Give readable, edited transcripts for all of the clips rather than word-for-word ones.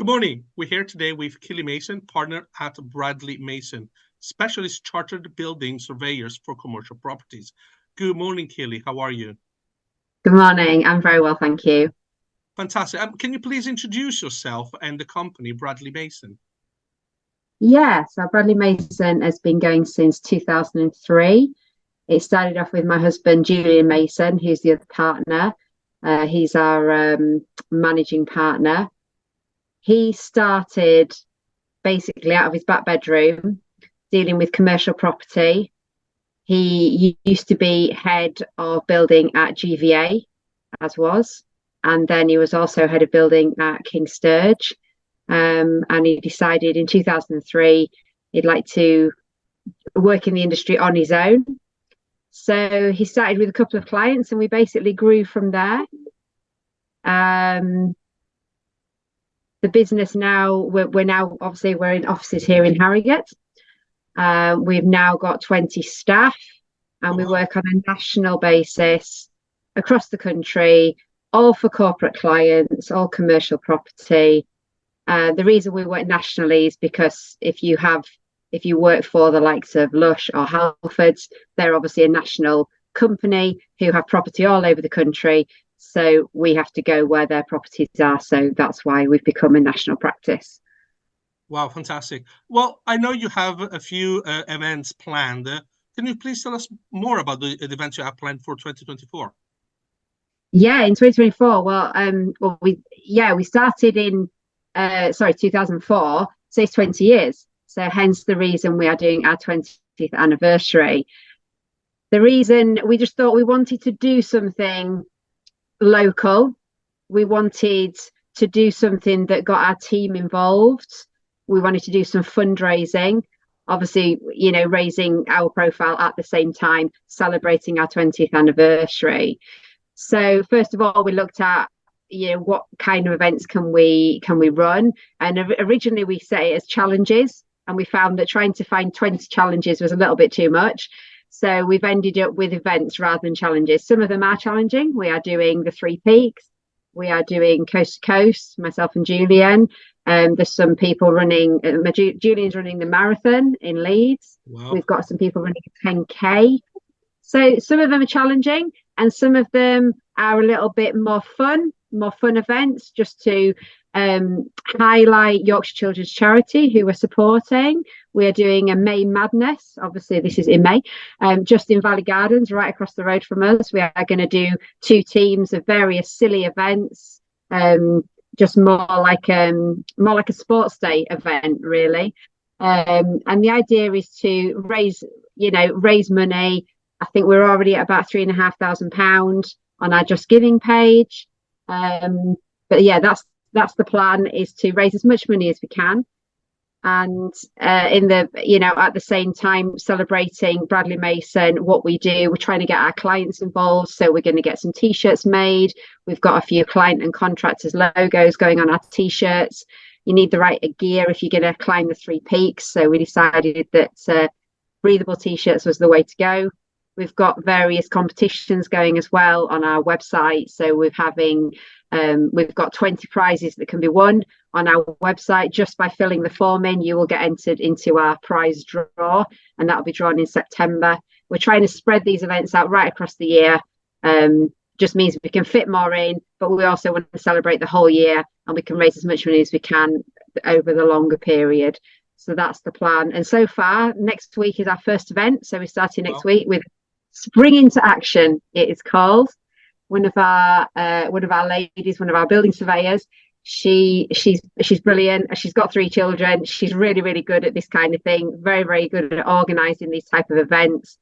Good morning. We're here today with Kelly Mason, partner at Bradley-Mason, specialist chartered building surveyors for commercial properties. Good morning, Kelly. How are you? Good morning. I'm very well, thank you. Fantastic. Can you please introduce yourself and the company, Bradley-Mason? So Bradley-Mason has been going since 2003. It started off with my husband, Julian Mason, who's the other partner. He's our managing partner. He started basically out of his back bedroom dealing with commercial property. He used to be head of building at GVA, and then he was also head of building at King Sturge. And he decided in 2003 he'd like to work in the industry on his own. So he started with a couple of clients and we basically grew from there. The business now, we're now obviously we're in offices here in Harrogate. We've now got 20 staff and we work on a national basis across the country, all for corporate clients, all commercial property. The reason we work nationally is because if you work for the likes of Lush or Halfords, they're obviously a national company who have property all over the country. So we have to go where their properties are. So that's why we've become a national practice. Wow, fantastic. Well, I know you have a few events planned. Can you please tell us more about the events you have planned for 2024? Yeah, in 2024. We started in 2004. So it's 20 years. So hence the reason we are doing our 20th anniversary. The reason we just thought we wanted to do something local. We wanted to do something that got our team involved. We wanted to do some fundraising, obviously, raising our profile at the same time, celebrating our 20th anniversary. So first of all, we looked at what kind of events can we run, and originally we set it as challenges, and we found that trying to find 20 challenges was a little bit too much. So we've ended up with events rather than challenges. Some of them are challenging. We are doing the Three Peaks. We are doing Coast to Coast, myself and Julian. There's some people running, Julian's running the marathon in Leeds. Wow. We've got some people running a 10K. So some of them are challenging and some of them are a little bit more fun events just to highlight Yorkshire Children's Charity, who we're supporting. We are doing a May Madness. Obviously, this is in May, just in Valley Gardens, right across the road from us. We are going to do 2 teams of various silly events, just more like a sports day event, really. And the idea is to raise money. I think we're already at about £3,500 on our Just Giving page. But yeah, that's the plan, is to raise as much money as we can, and at the same time celebrating Bradley-Mason, what we do. We're trying to get our clients involved, so we're going to get some t-shirts made. We've got a few client and contractors logos going on our t-shirts. You need the right gear if you're going to climb the 3 peaks, so we decided that breathable t-shirts was the way to go. We've got various competitions going as well on our website. So we've got 20 prizes that can be won on our website. Just by filling the form in, you will get entered into our prize draw, and that'll be drawn in September. We're trying to spread these events out right across the year. Just means we can fit more in, but we also want to celebrate the whole year, and we can raise as much money as we can over the longer period. So that's the plan. And so far, next week is our first event. So we're starting next week with Spring into Action, it is called. One of our ladies, one of our building surveyors, she's brilliant. She's got 3 children. She's really, really good at this kind of thing. Very, very good at organising these type of events.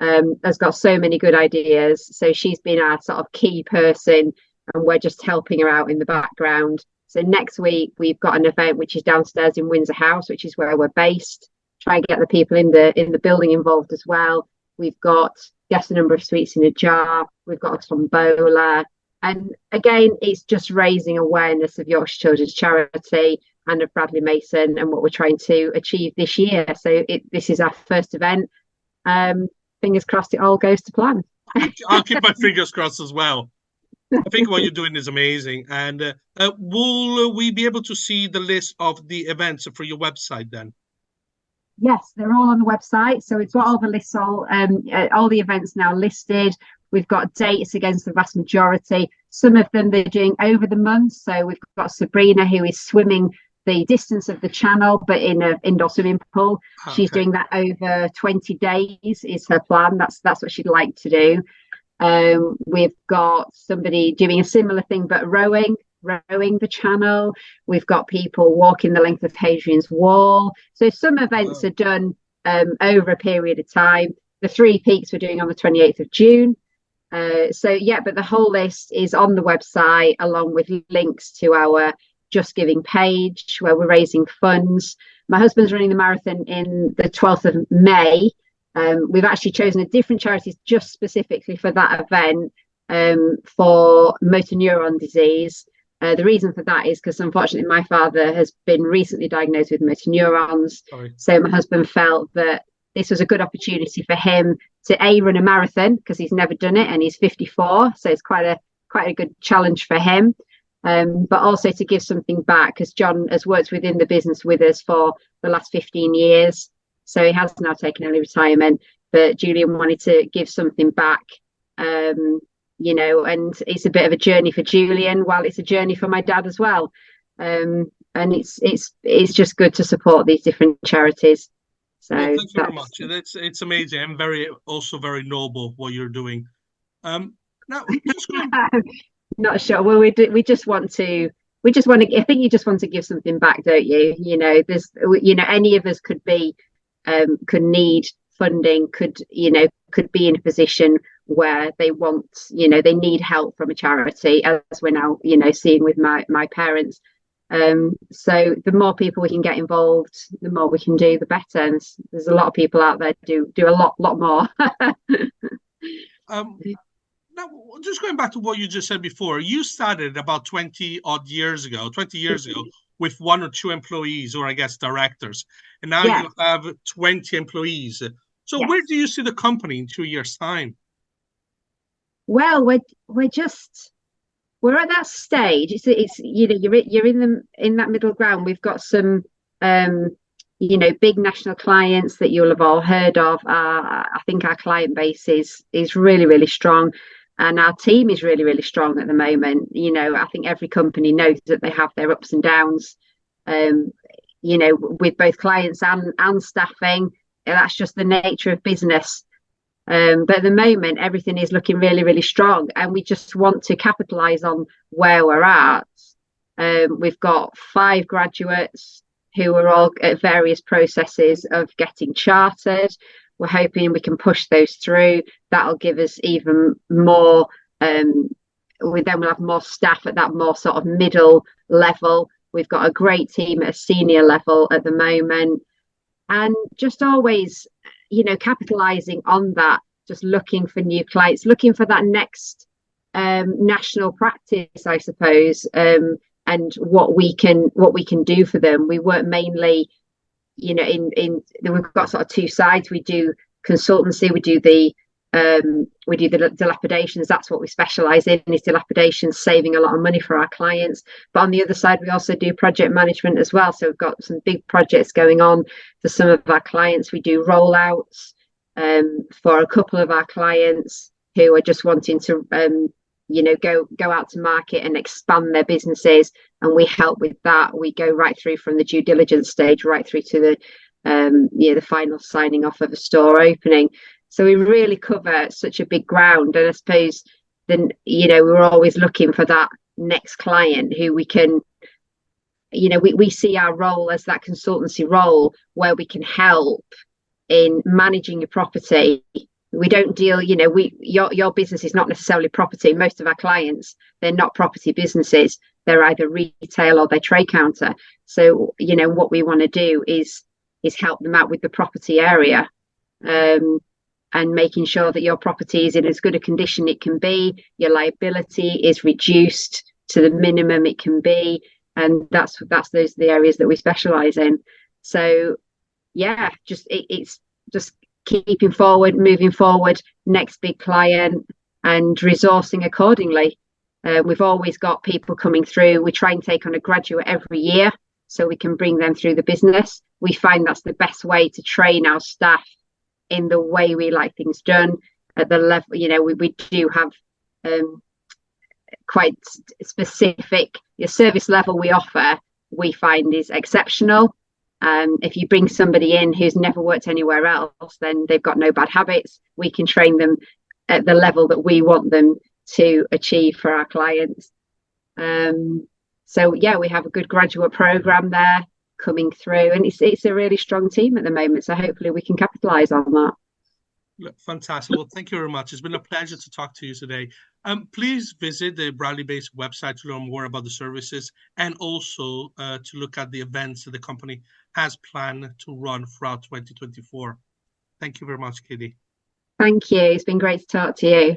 Has got so many good ideas. So she's been our sort of key person, and we're just helping her out in the background. So next week we've got an event which is downstairs in Windsor House, which is where we're based. Try and get the people in the building involved as well. We've got Guess a Number of Sweets in a Jar. We've got a tombola. And again, it's just raising awareness of Yorkshire Children's Charity and of Bradley-Mason and what we're trying to achieve this year. So this is our first event. Fingers crossed it all goes to plan. I'll keep my fingers crossed as well. I think what you're doing is amazing. And will we be able to see the list of the events for your website then? Yes, they're all on the website. So we've got all the lists, all the events now listed. We've got dates against the vast majority. Some of them they're doing over the month. So we've got Sabrina, who is swimming the distance of the channel, but in an indoor swimming pool. She's doing that over 20 days is her plan. That's what she'd like to do. We've got somebody doing a similar thing, but rowing the channel. We've got people walking the length of Hadrian's Wall. So some events are done over a period of time. The Three Peaks we're doing on the 28th of June. But the whole list is on the website, along with links to our Just Giving page where we're raising funds. My husband's running the marathon in the 12th of May. We've actually chosen a different charity just specifically for that event, for motor neuron disease. The reason for that is because unfortunately my father has been recently diagnosed with motor neurons. So my husband felt that this was a good opportunity for him to run a marathon, because he's never done it and he's 54. So it's quite a good challenge for him. But also to give something back, because John has worked within the business with us for the last 15 years. So he has now taken early retirement, but Julian wanted to give something back, and it's a bit of a journey for Julian, while it's a journey for my dad as well. And it's just good to support these different charities. So thank you very much. It's amazing and very noble what you're doing. Now, just going... Not sure. Well, we just want to. I think you just want to give something back, don't you? Any of us could need funding, could be in a position where they want, they need help from a charity, as we're now, seeing with my parents. So the more people we can get involved, the more we can do, the better. And there's a lot of people out there do a lot more. Now, just going back to what you just said before, you started about 20 years ago, with 1 or 2 employees, or I guess directors, and now you have 20 employees. So where do you see the company in 2 years' time? Well, we're at that stage. It's you're in that middle ground. We've got some big national clients that you'll have all heard of. I think our client base is really, really strong. And our team is really, really strong at the moment. I think every company knows that they have their ups and downs, with both clients and staffing. That's just the nature of business. But at the moment, everything is looking really, really strong. And we just want to capitalize on where we're at. We've got 5 graduates who are all at various processes of getting chartered. We're hoping we can push those through. That'll give us even more. We'll have more staff at that more sort of middle level. We've got a great team at a senior level at the moment, and just always, capitalizing on that. Just looking for new clients, looking for that next national practice, I suppose, and what we can do for them. We work mainly. We've got sort of 2 sides. We do consultancy, we do the dilapidations. That's what we specialize in, is dilapidations, saving a lot of money for our clients. But on the other side, we also do project management as well. So we've got some big projects going on for some of our clients. We do rollouts for a couple of our clients who are just wanting to go out to market and expand their businesses, and we help with that. We go right through from the due diligence stage right through to the final signing off of a store opening. So we really cover such a big ground, and I suppose then we're always looking for that next client who we can, we see our role as that consultancy role where we can help in managing your property. We don't deal, your business is not necessarily property. Most of our clients, they're not property businesses. They're either retail or they're trade counter. So, what we want to do is help them out with the property area, and making sure that your property is in as good a condition it can be. Your liability is reduced to the minimum it can be. And those are the areas that we specialize in. So, it's just keeping forward, moving forward, next big client, and resourcing accordingly. We've always got people coming through. We try and take on a graduate every year so we can bring them through the business. We find that's the best way to train our staff in the way we like things done at the level. We do have quite specific service level we offer, we find is exceptional. If you bring somebody in who's never worked anywhere else, then they've got no bad habits. We can train them at the level that we want them to achieve for our clients. So yeah, we have a good graduate program there coming through, and it's a really strong team at the moment. So hopefully we can capitalize on that. Fantastic. Well, thank you very much. It's been a pleasure to talk to you today. Please visit the Bradley-Mason website to learn more about the services, and also to look at the events that the company has planned to run throughout 2024. Thank you very much, Katie. Thank you. It's been great to talk to you.